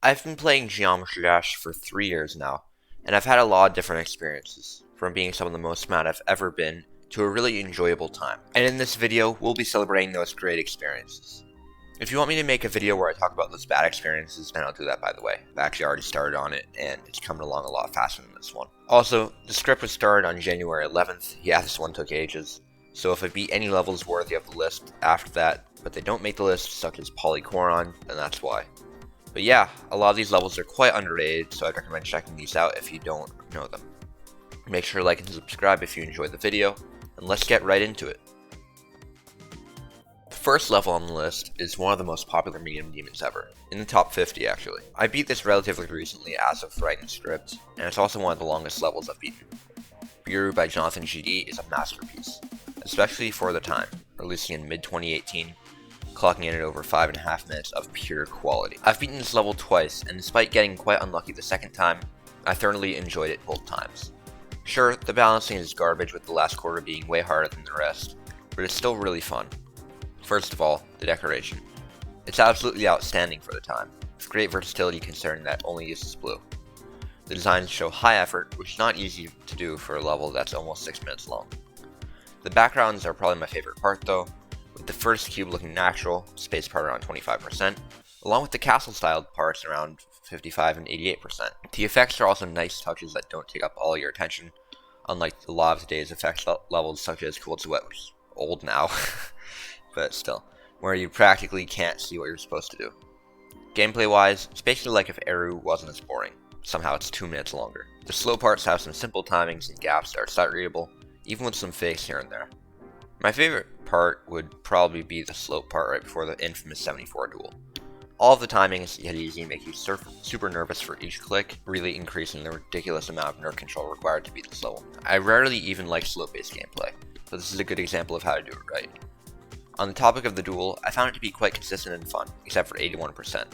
I've been playing Geometry Dash for 3 years now, and I've had a lot of different experiences, from being some of the most mad I've ever been to a really enjoyable time. And in this video, we'll be celebrating those great experiences. If you want me to make a video where I talk about those bad experiences, then I'll do that, by the way. I've actually already started on it, and it's coming along a lot faster than this one. Also, the script was started on January 11th. Yeah, this one took ages. So if I beat any levels worthy of the list after that, but they don't make the list, such as Polychoron, then that's why. But yeah, a lot of these levels are quite underrated, so I'd recommend checking these out if you don't know them. Make sure to like and subscribe if you enjoyed the video, and let's get right into it. The first level on the list is one of the most popular medium demons ever, in the top 50 actually. I beat this relatively recently as of writing the script, and it's also one of the longest levels I've beaten. Biru by Jonathan GD is a masterpiece, especially for the time, releasing in mid-2018, clocking in at over 5.5 minutes of pure quality. I've beaten this level twice, and despite getting quite unlucky the second time, I thoroughly enjoyed it both times. Sure, the balancing is garbage with the last quarter being way harder than the rest, but it's still really fun. First of all, the decoration. It's absolutely outstanding for the time, with great versatility considering that it only uses blue. The designs show high effort, which is not easy to do for a level that's almost 6 minutes long. The backgrounds are probably my favorite part though, with the first cube looking natural, space part around 25%, along with the castle-styled parts around 55 and 88%. The effects are also nice touches that don't take up all your attention, unlike a lot of today's effects levels such as Cold Sweat, which is old now, but still, where you practically can't see what you're supposed to do. Gameplay-wise, it's basically like if Eru wasn't as boring. Somehow it's 2 minutes longer. The slow parts have some simple timings and gaps that are sight readable, even with some fakes here and there. My favorite part would probably be the slope part right before the infamous 74 duel. All of the timings get easy and make you super nervous for each click, really increasing the ridiculous amount of nerve control required to beat this level. I rarely even like slope-based gameplay, so this is a good example of how to do it right. On the topic of the duel, I found it to be quite consistent and fun, except for 81%.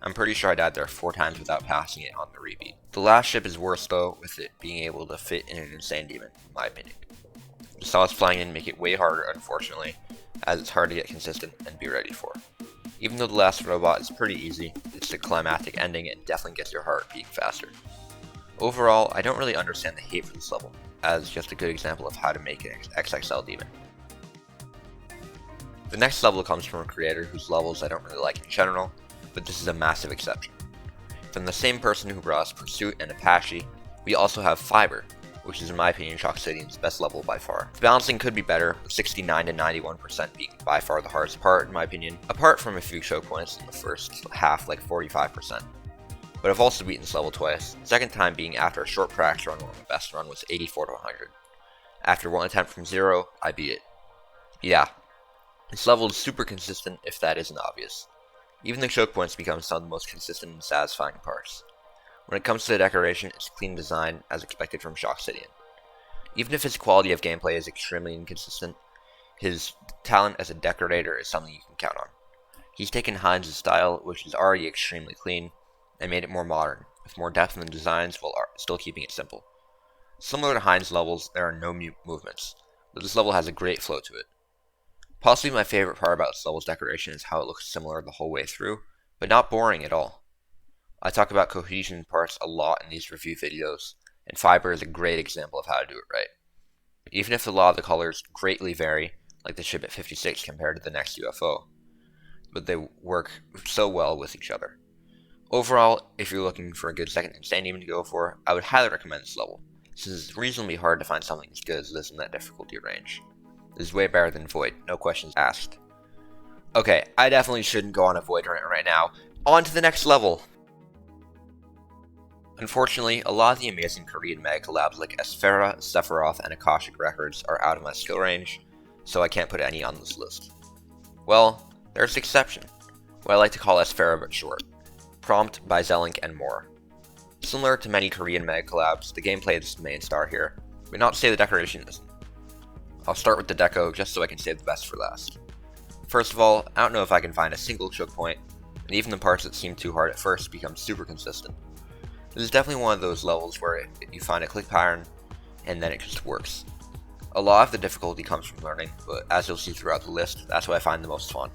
I'm pretty sure I died there 4 times without passing it on the rebeat. The last ship is worse though, with it being able to fit in an insane demon, in my opinion. The saws flying in make it way harder, unfortunately, as it's hard to get consistent and be ready for. Even though the last robot is pretty easy, it's a climactic ending and definitely gets your heart beating faster. Overall, I don't really understand the hate for this level, as just a good example of how to make an XXL demon. The next level comes from a creator whose levels I don't really like in general, but this is a massive exception. From the same person who brought us Pursuit and Apache, we also have Fiber, which is in my opinion Shock Citadin's best level by far. The balancing could be better, with 69 to 91% being by far the hardest part in my opinion, apart from a few choke points in the first half like 45%. But I've also beaten this level twice, the second time being after a short practice run where my best run was 84 to 100. After one attempt from 0, I beat it. Yeah, this level is super consistent if that isn't obvious. Even the choke points become some of the most consistent and satisfying parts. When it comes to the decoration, it's clean design as expected from Shock Citadin. Even if his quality of gameplay is extremely inconsistent, his talent as a decorator is something you can count on. He's taken Heinz's style, which is already extremely clean, and made it more modern, with more depth in the designs while still keeping it simple. Similar to Heinz levels, there are no movements, but this level has a great flow to it. Possibly my favorite part about this level's decoration is how it looks similar the whole way through, but not boring at all. I talk about cohesion parts a lot in these review videos, and Fiber is a great example of how to do it right. Even if a lot of the colors greatly vary, like the ship at 56 compared to the next UFO, but they work so well with each other. Overall, if you're looking for a good second insane demon to go for, I would highly recommend this level, since it's reasonably hard to find something as good as this in that difficulty range. This is way better than Void, no questions asked. Okay, I definitely shouldn't go on a Void rant right now. On to the next level! Unfortunately, a lot of the amazing Korean mega collabs like Esfera, Sephiroth, and Akashic Records are out of my skill range, so I can't put any on this list. Well, there's an exception, what I like to call Esfera but short. Prompt, by Zelink, and more. Similar to many Korean mega collabs, the gameplay is the main star here, but not to say the decoration isn't. I'll start with the deco just so I can save the best for last. First of all, I don't know if I can find a single choke point, and even the parts that seem too hard at first become super consistent. This is definitely one of those levels where you find a click pattern, and then it just works. A lot of the difficulty comes from learning, but as you'll see throughout the list, that's what I find the most fun.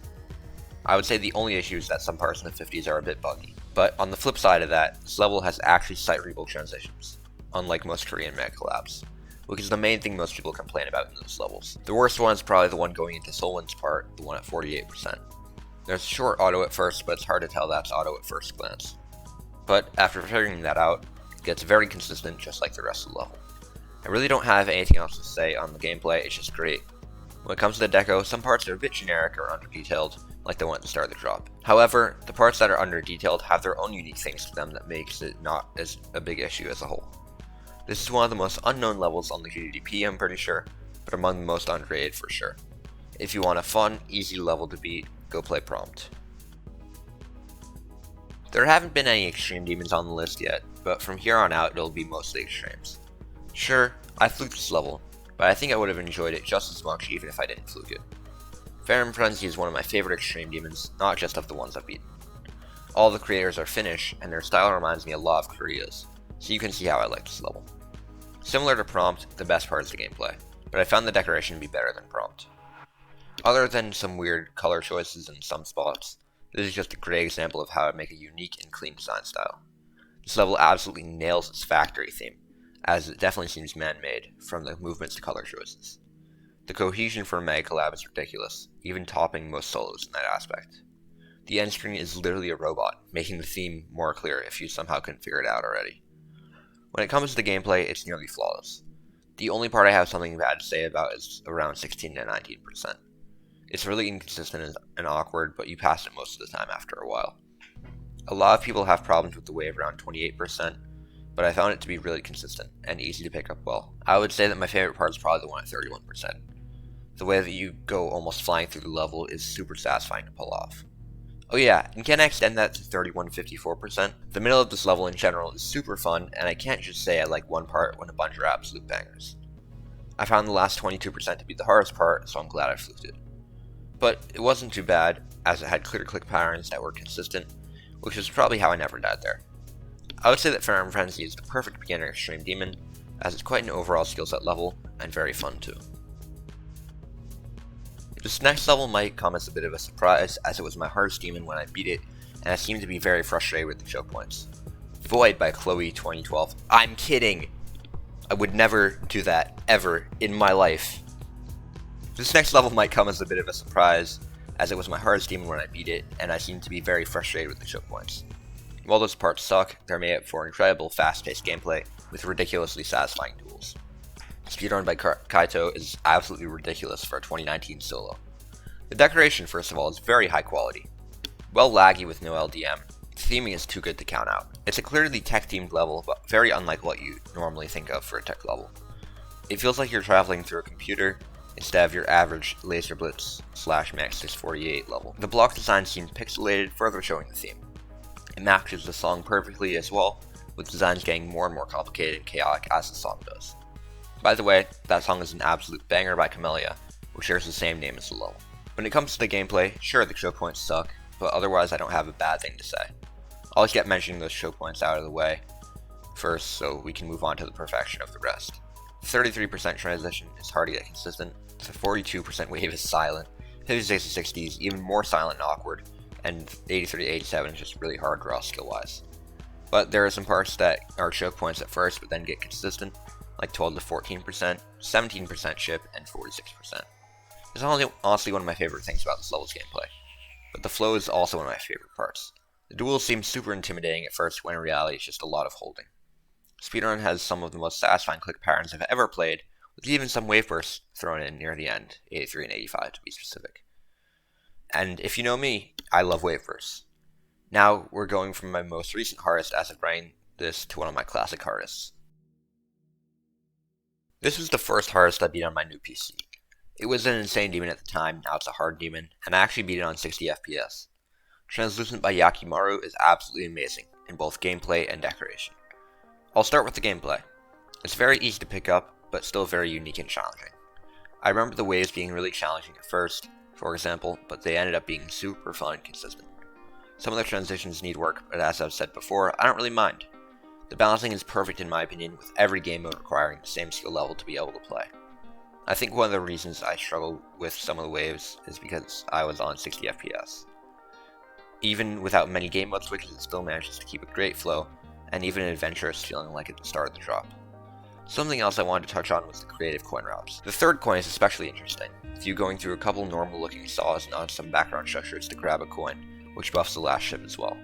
I would say the only issue is that some parts in the 50s are a bit buggy, But on the flip side of that, this level has actually sight-readable transitions, unlike most Korean mega collabs, which is the main thing most people complain about in those levels. The worst one is probably the one going into Solwin's part, the one at 48%. There's a short auto at first, but it's hard to tell that's auto at first glance. But after figuring that out, it gets very consistent just like the rest of the level. I really don't have anything else to say on the gameplay, it's just great. When it comes to the deco, some parts are a bit generic or under-detailed, like the one at the start of the drop. However, the parts that are under-detailed have their own unique things to them that makes it not as a big issue as a whole. This is one of the most unknown levels on the GDP, I'm pretty sure, but among the most underrated for sure. If you want a fun, easy level to beat, go play Prompt. There haven't been any extreme demons on the list yet, but from here on out it'll be mostly extremes. Sure, I fluked this level, but I think I would have enjoyed it just as much even if I didn't fluke it. Phantom Frenzy is one of my favorite extreme demons, not just of the ones I've beaten. All the creators are Finnish, and their style reminds me a lot of Korea's, so you can see how I like this level. Similar to Prompt, the best part is the gameplay, but I found the decoration to be better than Prompt. Other than some weird color choices in some spots, this is just a great example of how to make a unique and clean design style. This level absolutely nails its factory theme, as it definitely seems man-made, from the movements to color choices. The cohesion for a mega collab is ridiculous, even topping most solos in that aspect. The end screen is literally a robot, making the theme more clear if you somehow couldn't figure it out already. When it comes to the gameplay, it's nearly flawless. The only part I have something bad to say about is around 16 to 19%. It's really inconsistent and awkward, but you pass it most of the time after a while. A lot of people have problems with the wave around 28%, but I found it to be really consistent and easy to pick up well. I would say that my favorite part is probably the one at 31%. The way that you go almost flying through the level is super satisfying to pull off. Oh yeah, and can I extend that to 31-54%? The middle of this level in general is super fun, and I can't just say I like one part when a bunch are absolute bangers. I found the last 22% to be the hardest part, so I'm glad I fluked it. But it wasn't too bad, as it had clear click patterns that were consistent, which is probably how I never died there. I would say that Phantom Frenzy is the perfect beginner extreme demon, as it's quite an overall skill set level, and very fun too. This next level might come as a bit of a surprise, as it was my hardest demon when I beat it, and I seem to be very frustrated with the choke points. Void by Chloe 2012. I'm kidding! I would never do that, ever, in my life. This next level might come as a bit of a surprise, as it was my hardest demon when I beat it, and I seem to be very frustrated with the choke points. While those parts suck, they're made up for incredible fast-paced gameplay with ridiculously satisfying duels. Speedrun by Kaito is absolutely ridiculous for a 2019 solo. The decoration, first of all, is very high quality. Well laggy with no LDM, the theming is too good to count out. It's a clearly tech-themed level, but very unlike what you normally think of for a tech level. It feels like you're traveling through a computer, instead of your average Laser Blitz / Max 648 level. The block design seems pixelated, further showing the theme. It matches the song perfectly as well, with designs getting more and more complicated and chaotic as the song does. By the way, that song is an absolute banger by Camellia, which shares the same name as the level. When it comes to the gameplay, sure the choke points suck, but otherwise I don't have a bad thing to say. I'll just get mentioning those choke points out of the way first so we can move on to the perfection of the rest. 33% transition is hard to get consistent, the 42% wave is silent, 56 to 60 is even more silent and awkward, and 83 to 87 is just really hard draw skill wise. But there are some parts that are choke points at first but then get consistent, like 12 to 14%, 17% chip, and 46%. It's honestly one of my favorite things about this level's gameplay, but the flow is also one of my favorite parts. The duels seem super intimidating at first when in reality it's just a lot of holding. Speedrun has some of the most satisfying click patterns I've ever played, with even some wave bursts thrown in near the end, 83 and 85 to be specific. And if you know me, I love wave bursts. Now we're going from my most recent hardest as of writing this to one of my classic hardest. This was the first hardest I beat on my new PC. It was an insane demon at the time, now it's a hard demon, and I actually beat it on 60 FPS. Translucent by Yakimaru is absolutely amazing, in both gameplay and decoration. I'll start with the gameplay. It's very easy to pick up, but still very unique and challenging. I remember the waves being really challenging at first, for example, but they ended up being super fun and consistent. Some of the transitions need work, but as I've said before, I don't really mind. The balancing is perfect in my opinion, with every game mode requiring the same skill level to be able to play. I think one of the reasons I struggled with some of the waves is because I was on 60 FPS. Even without many game mode switches, it still manages to keep a great flow, and even an adventurous feeling like at the start of the drop. Something else I wanted to touch on was the creative coin routes. The third coin is especially interesting, with you going through a couple normal looking saws and on some background structures to grab a coin, which buffs the last ship as well.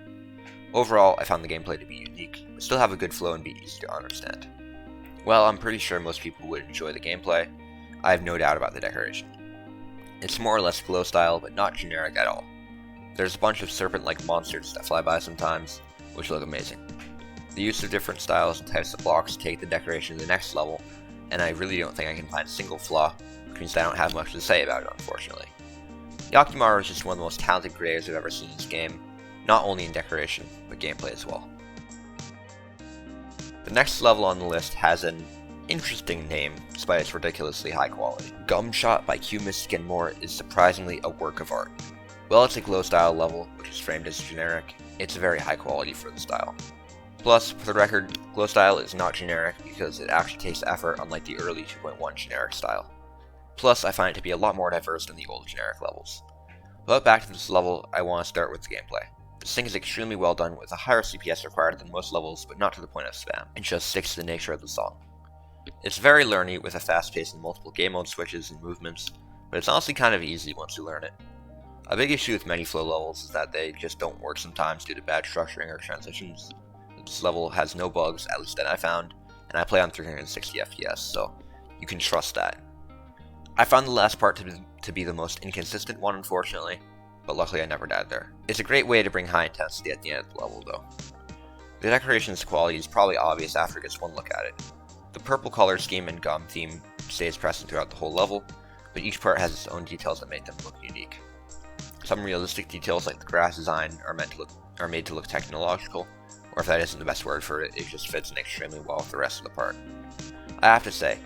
Overall, I found the gameplay to be unique, but still have a good flow and be easy to understand. While I'm pretty sure most people would enjoy the gameplay, I have no doubt about the decoration. It's more or less glow style, but not generic at all. There's a bunch of serpent-like monsters that fly by sometimes, which look amazing. The use of different styles and types of blocks take the decoration to the next level, and I really don't think I can find a single flaw, which means I don't have much to say about it, unfortunately. Yakimaru is just one of the most talented creators I've ever seen in this game, not only in decoration, but gameplay as well. The next level on the list has an interesting name, despite its ridiculously high quality. Gumshot by Q Mystic and More is surprisingly a work of art. While it's a glow style level, which is framed as generic, it's very high quality for the style. Plus, for the record, glow style is not generic because it actually takes effort unlike the early 2.1 generic style. Plus, I find it to be a lot more diverse than the old generic levels. But back to this level, I want to start with the gameplay. This thing is extremely well done with a higher CPS required than most levels, but not to the point of spam, and just sticks to the nature of the song. It's very learny with a fast pace and multiple game mode switches and movements, but it's honestly kind of easy once you learn it. A big issue with many flow levels is that they just don't work sometimes due to bad structuring or transitions. This level has no bugs, at least that I found, and I play on 360 FPS, so you can trust that. I found the last part to be the most inconsistent one, unfortunately, but luckily I never died there. It's a great way to bring high intensity at the end of the level, though. The decoration's quality is probably obvious after just one look at it. The purple color scheme and gum theme stays present throughout the whole level, but each part has its own details that make them look unique. Some realistic details like the grass design are made to look technological, or if that isn't the best word for it, it just fits in extremely well with the rest of the part. I have to say,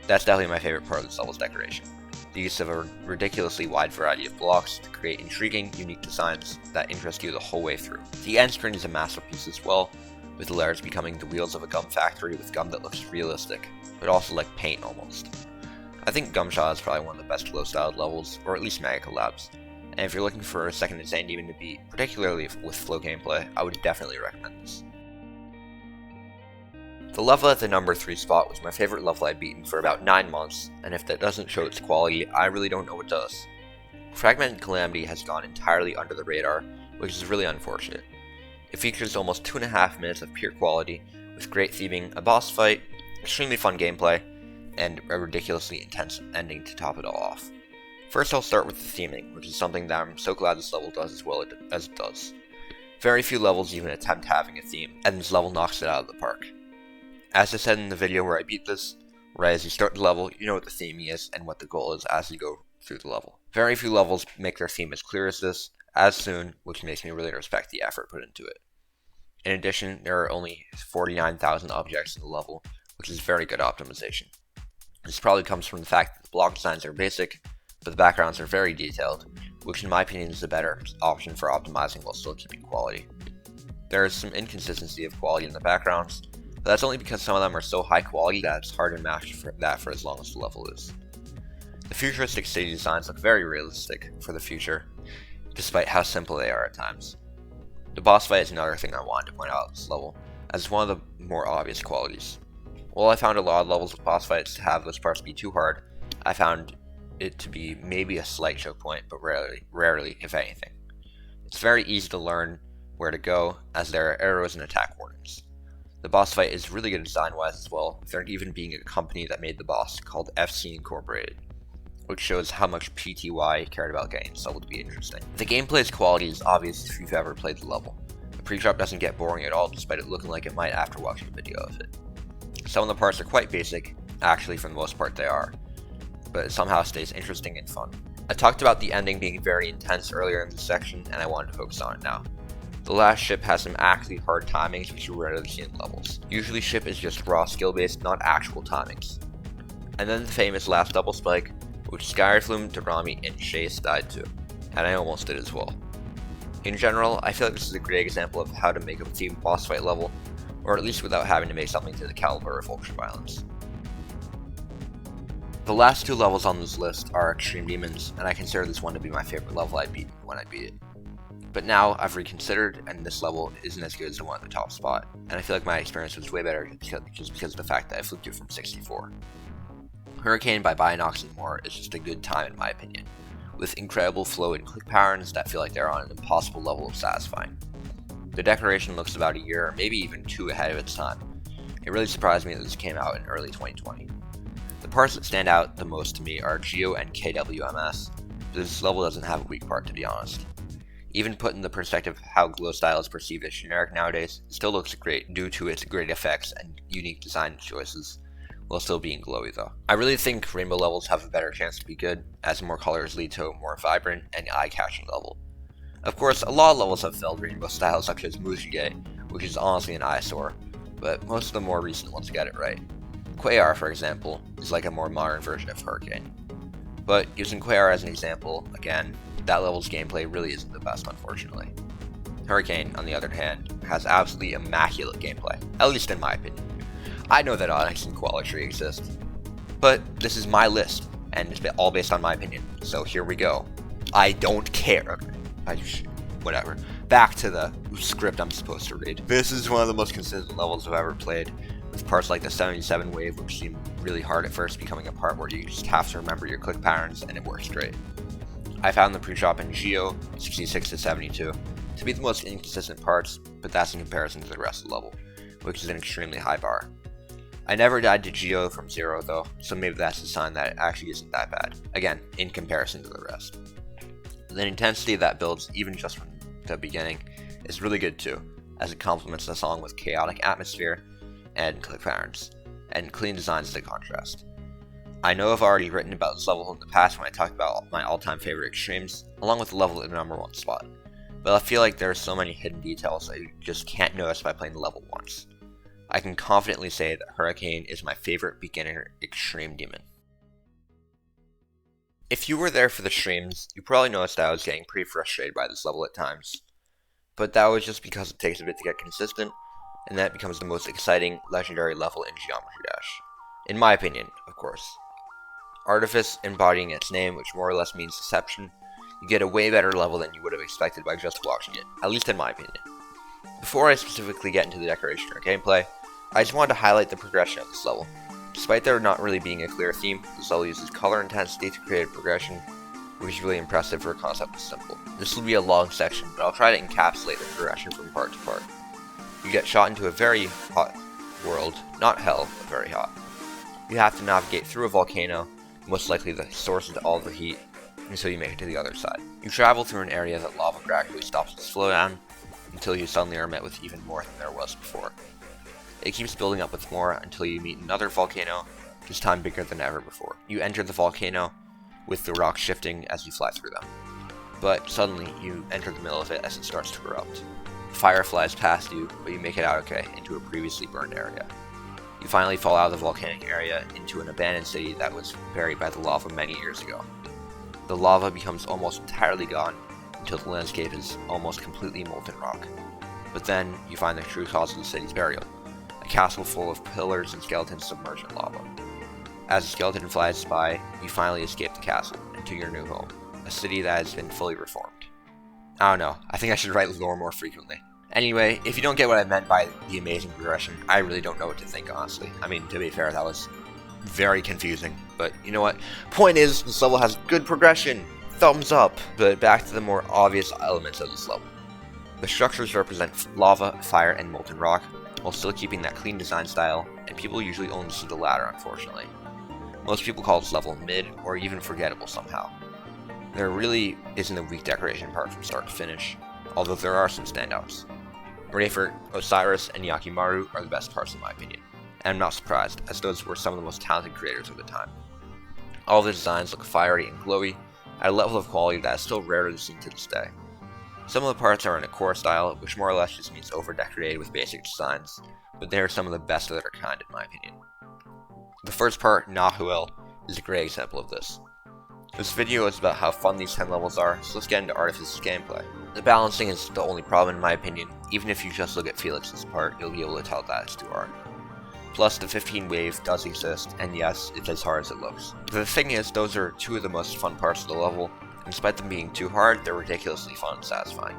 that's definitely my favorite part of this level's decoration. The use of a ridiculously wide variety of blocks to create intriguing, unique designs that interest you the whole way through. The end screen is a masterpiece as well, with the layers becoming the wheels of a gum factory with gum that looks realistic, but also like paint almost. I think Gumshot is probably one of the best glow-styled levels, or at least mega collabs, and if you're looking for a second Insane Demon to beat, particularly with flow gameplay, I would definitely recommend this. The level at the number 3 spot was my favorite level I've beaten for about 9 months, and if that doesn't show its quality, I really don't know what does. Fragmented Calamity has gone entirely under the radar, which is really unfortunate. It features almost 2.5 minutes of pure quality, with great theming, a boss fight, extremely fun gameplay, and a ridiculously intense ending to top it all off. First I'll start with the theming, which is something that I'm so glad this level does as well as it does. Very few levels even attempt having a theme, and this level knocks it out of the park. As I said in the video where I beat this, right as you start the level, you know what the theme is and what the goal is as you go through the level. Very few levels make their theme as clear as this, as soon, which makes me really respect the effort put into it. In addition, there are only 49,000 objects in the level, which is very good optimization. This probably comes from the fact that the block designs are basic, but the backgrounds are very detailed, which in my opinion is a better option for optimizing while still keeping quality. There is some inconsistency of quality in the backgrounds, but that's only because some of them are so high quality that it's hard to match for as long as the level is. The futuristic city designs look very realistic for the future, despite how simple they are at times. The boss fight is another thing I wanted to point out at this level, as it's one of the more obvious qualities. While I found a lot of levels with boss fights to have those parts be too hard, I found it to be maybe a slight choke point, but rarely, if anything. It's very easy to learn where to go, as there are arrows and attack warnings. The boss fight is really good design-wise as well, with there even being a company that made the boss called FC Incorporated, which shows how much PTY cared about getting this level to be interesting. The gameplay's quality is obvious if you've ever played the level. The pre-drop doesn't get boring at all, despite it looking like it might after watching a video of it. Some of the parts are quite basic, actually for the most part they are, but it somehow stays interesting and fun. I talked about the ending being very intense earlier in this section, and I wanted to focus on it now. The last ship has some actually hard timings which you rarely see in levels. Usually ship is just raw skill based, not actual timings. And then the famous last double spike, which Skyrflume, Dorami, and Chase died to, and I almost did as well. In general, I feel like this is a great example of how to make a themed boss fight level, or at least without having to make something to the caliber of Ultraviolence. The last 2 levels on this list are Extreme Demons, and I consider this one to be my favorite level I beat when I beat it. But now I've reconsidered, and this level isn't as good as the one at the top spot, and I feel like my experience was way better just because of the fact that I flipped it from 64. Hurricane by Bionox and more is just a good time in my opinion, with incredible flow and click patterns that feel like they're on an impossible level of satisfying. The decoration looks about a year, maybe even 2 ahead of its time. It really surprised me that this came out in early 2020. The parts that stand out the most to me are Geo and KWMS, but this level doesn't have a weak part to be honest. Even put in the perspective of how glow style is perceived as generic nowadays, it still looks great due to its great effects and unique design choices, while still being glowy though. I really think rainbow levels have a better chance to be good, as more colors lead to a more vibrant and eye-catching level. Of course, a lot of levels have failed rainbow style, such as Mujige, which is honestly an eyesore, but most of the more recent ones get it right. Quayar, for example, is like a more modern version of Hurricane. But using Quayar as an example, again, that level's gameplay really isn't the best, unfortunately. Hurricane, on the other hand, has absolutely immaculate gameplay, at least in my opinion. I know that Onyx and Koala Tree exist, but this is my list, and it's all based on my opinion, so here we go. I don't care. Whatever. Back to the script I'm supposed to read. This is one of the most consistent levels I've ever played, with parts like the 77 wave, which seem really hard at first, becoming a part where you just have to remember your click patterns, and it works great. I found the pre-drop in Geo, 66 to 72, to be the most inconsistent parts, but that's in comparison to the rest of the level, which is an extremely high bar. I never died to Geo from 0 though, so maybe that's a sign that it actually isn't that bad, again, in comparison to the rest. The intensity that builds even just from the beginning is really good too, as it complements the song with chaotic atmosphere and click patterns, and clean designs to contrast. I know I've already written about this level in the past when I talked about my all-time favorite extremes, along with the level at the number 1 spot, but I feel like there are so many hidden details that you just can't notice by playing the level once. I can confidently say that Hurricane is my favorite beginner extreme demon. If you were there for the streams, you probably noticed that I was getting pretty frustrated by this level at times, but that was just because it takes a bit to get consistent, and that becomes the most exciting, legendary level in Geometry Dash. In my opinion, of course. Artifice embodying its name, which more or less means deception, you get a way better level than you would have expected by just watching it, at least in my opinion. Before I specifically get into the decoration or gameplay, I just wanted to highlight the progression of this level. Despite there not really being a clear theme, this level uses color intensity to create a progression, which is really impressive for a concept this simple. This will be a long section, but I'll try to encapsulate the progression from part to part. You get shot into a very hot world, not hell, but very hot. You have to navigate through a volcano, most likely the source of all the heat, until you make it to the other side. You travel through an area that lava gradually stops its flow down, until you suddenly are met with even more than there was before. It keeps building up with more until you meet another volcano, this time bigger than ever before. You enter the volcano, with the rocks shifting as you fly through them. But suddenly, you enter the middle of it as it starts to erupt. Fire flies past you, but you make it out okay into a previously burned area. You finally fall out of the volcanic area into an abandoned city that was buried by the lava many years ago. The lava becomes almost entirely gone until the landscape is almost completely molten rock. But then, you find the true cause of the city's burial, a castle full of pillars and skeletons submerged in lava. As the skeleton flies by, you finally escape the castle and to your new home, a city that has been fully reformed. I don't know, I think I should write lore more frequently. Anyway, if you don't get what I meant by the amazing progression, I really don't know what to think, honestly. I mean, to be fair, that was very confusing, but you know what? Point is, this level has good progression! Thumbs up! But back to the more obvious elements of this level. The structures represent lava, fire, and molten rock, while still keeping that clean design style, and people usually only see the latter, unfortunately. Most people call this level mid, or even forgettable somehow. There really isn't a weak decoration part from start to finish, although there are some standouts. Rafer, Osiris, and Yakimaru are the best parts in my opinion, and I'm not surprised, as those were some of the most talented creators of the time. All the designs look fiery and glowy, at a level of quality that is still rarely seen to this day. Some of the parts are in a core style, which more or less just means over-decorated with basic designs, but they are some of the best of their kind in my opinion. The first part, Nahuel, is a great example of this. This video is about how fun these 10 levels are, so let's get into Artifice's gameplay. The balancing is the only problem in my opinion. Even if you just look at Felix's part, you'll be able to tell that it's too hard. Plus, the 15 wave does exist, and yes, it's as hard as it looks. But the thing is, those are two of the most fun parts of the level, and despite them being too hard, they're ridiculously fun and satisfying.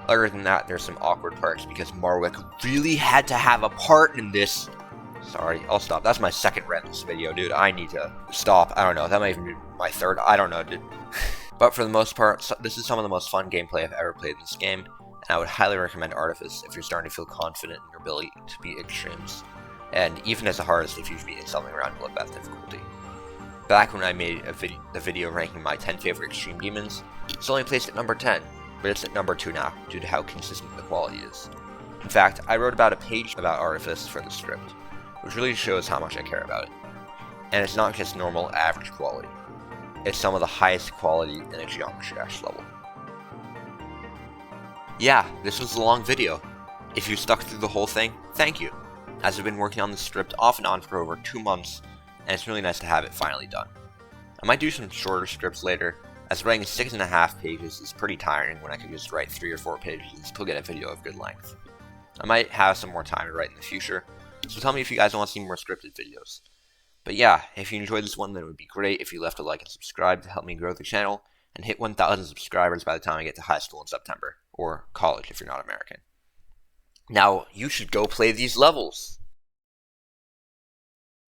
Other than that, there's some awkward parts because Marwick really had to have a part in this. Sorry, I'll stop. That's my second rant in this video, dude. I need to stop. I don't know. That might even be my third. I don't know, dude. But for the most part, this is some of the most fun gameplay I've ever played in this game, and I would highly recommend Artifice if you're starting to feel confident in your ability to beat extremes, and even as the hardest if you've beaten something around Bloodbath difficulty. Back when I made the video ranking my 10 favorite extreme demons, it's only placed at number 10, but it's at number 2 now, due to how consistent the quality is. In fact, I wrote about a page about Artifice for the script, which really shows how much I care about it. And it's not just normal, average quality. It's some of the highest quality in a Geometry Dash level. Yeah, this was a long video. If you stuck through the whole thing, thank you, as I've been working on the script off and on for over 2 months, and it's really nice to have it finally done. I might do some shorter scripts later, as writing 6.5 pages is pretty tiring when I could just write 3 or 4 pages and still get a video of good length. I might have some more time to write in the future, so tell me if you guys want to see more scripted videos. But yeah, if you enjoyed this one, then it would be great if you left a like and subscribe to help me grow the channel, and hit 1,000 subscribers by the time I get to high school in September, or college if you're not American. Now, you should go play these levels!